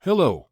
Hello.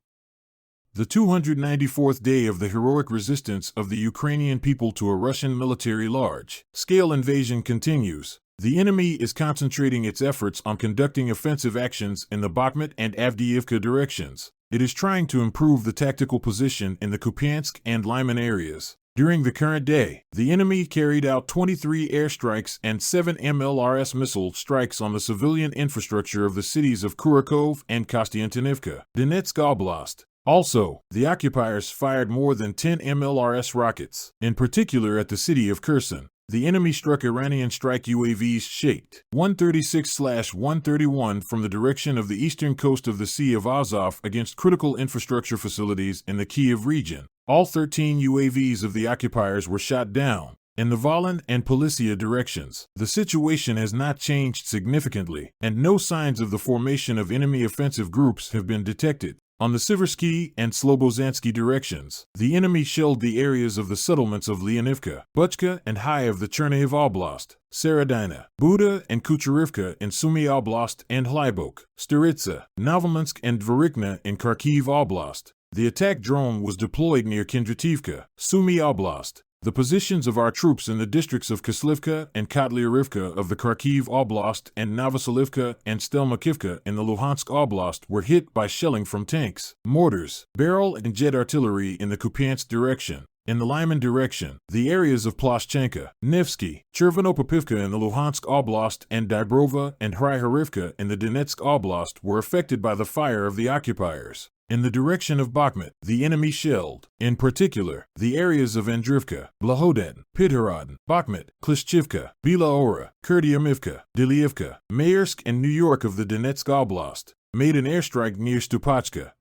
The 294th day of the heroic resistance of the Ukrainian people to a Russian military large-scale invasion continues. The enemy is concentrating its efforts on conducting offensive actions in the Bakhmut and Avdiivka directions. It is trying to improve the tactical position in the Kupiansk and Lyman areas. During the current day, the enemy carried out 23 airstrikes and 7 MLRS missile strikes on the civilian infrastructure of the cities of Kurakov and Kostiantynivka, Donetsk Oblast. Also, the occupiers fired more than 10 MLRS rockets, in particular at the city of Kherson. The enemy struck Iranian strike UAVs shaped 136/131 from the direction of the eastern coast of the Sea of Azov against critical infrastructure facilities in the Kiev region. All 13 UAVs of the occupiers were shot down. In the Volyn and Polisia directions, the situation has not changed significantly, and no signs of the formation of enemy offensive groups have been detected. On the Siversky and Slobozansky directions, the enemy shelled the areas of the settlements of Leonivka, Buchka, and High of the Chernihiv Oblast, Saradina, Buda, and Kucherivka in Sumy Oblast and Hlybok, Staritsa, Novominsk, and Dvorikna in Kharkiv Oblast. The attack drone was deployed near Kindrativka, Sumy Oblast. The positions of our troops in the districts of Kislivka and Kotlyarivka of the Kharkiv Oblast and Novoselivka and Stelmakivka in the Luhansk Oblast were hit by shelling from tanks, mortars, barrel and jet artillery in the Kupiansk direction. In the Lyman direction, the areas of Ploshchenka, Nevsky, Chervenopopivka in the Luhansk Oblast and Dybrova and Hryhorivka in the Donetsk Oblast were affected by the fire of the occupiers. In the direction of Bakhmut, the enemy shelled, in particular, the areas of Andrivka, Blahoden, Pidhorodin, Bakhmut, Klishchivka, Bila Ora, Kurdyamivka, Dilievka, Maersk, and New York of the Donetsk Oblast, made an airstrike near Stupachka.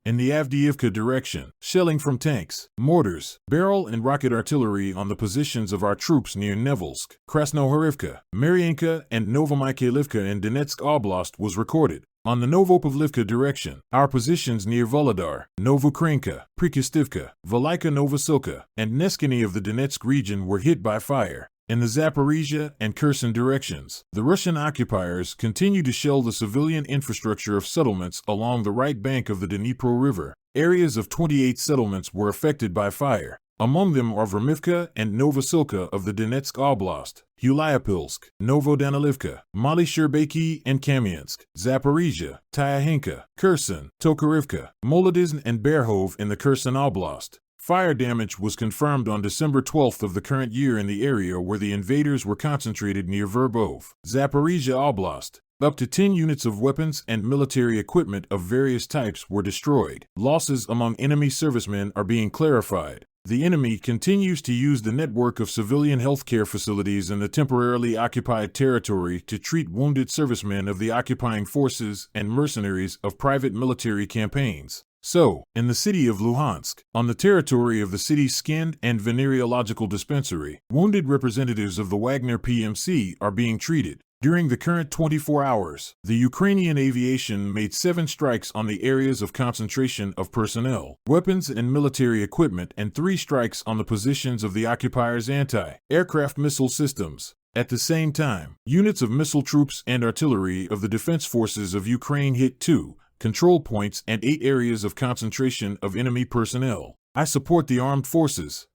In the Avdiivka direction, shelling from tanks, mortars, barrel and rocket artillery on the positions of our troops near Nevelsk, Krasnohorivka, Mariinka, and Novomykhailivka in Donetsk Oblast was recorded. On the Novopavlivka direction, our positions near Volodar, Novokrinka, Prikostivka, Velika Novosilka, and Neskiny of the Donetsk region were hit by fire. In the Zaporizhia and Kherson directions, the Russian occupiers continue to shell the civilian infrastructure of settlements along the right bank of the Dnipro River. Areas of 28 settlements were affected by fire. Among them are Vermivka and Novosilka of the Donetsk Oblast, Hulyapilsk, Novodanilivka, Mali Sherbeki and Kamiansk, Zaporizhia, Tyahinka, Kherson, Tokarivka, Molodizn and Berhov in the Kherson Oblast. Fire damage was confirmed on December 12th of the current year in the area where the invaders were concentrated near Verbov, Zaporizhia Oblast. Up to 10 units of weapons and military equipment of various types were destroyed. Losses among enemy servicemen are being clarified. The enemy continues to use the network of civilian healthcare facilities in the temporarily occupied territory to treat wounded servicemen of the occupying forces and mercenaries of private military campaigns. So, in the city of Luhansk, on the territory of the city's skin and venereological dispensary, wounded representatives of the Wagner PMC are being treated. During the current 24 hours, the Ukrainian aviation made 7 strikes on the areas of concentration of personnel, weapons and military equipment and 3 strikes on the positions of the occupiers' anti-aircraft missile systems. At the same time, units of missile troops and artillery of the defense forces of Ukraine hit 2 control points and 8 areas of concentration of enemy personnel. I support the armed forces.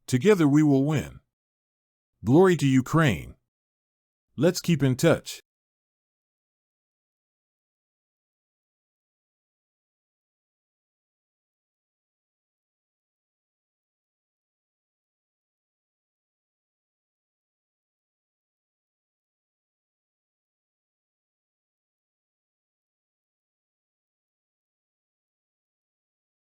Together we will win. Glory to Ukraine. Let's keep in touch.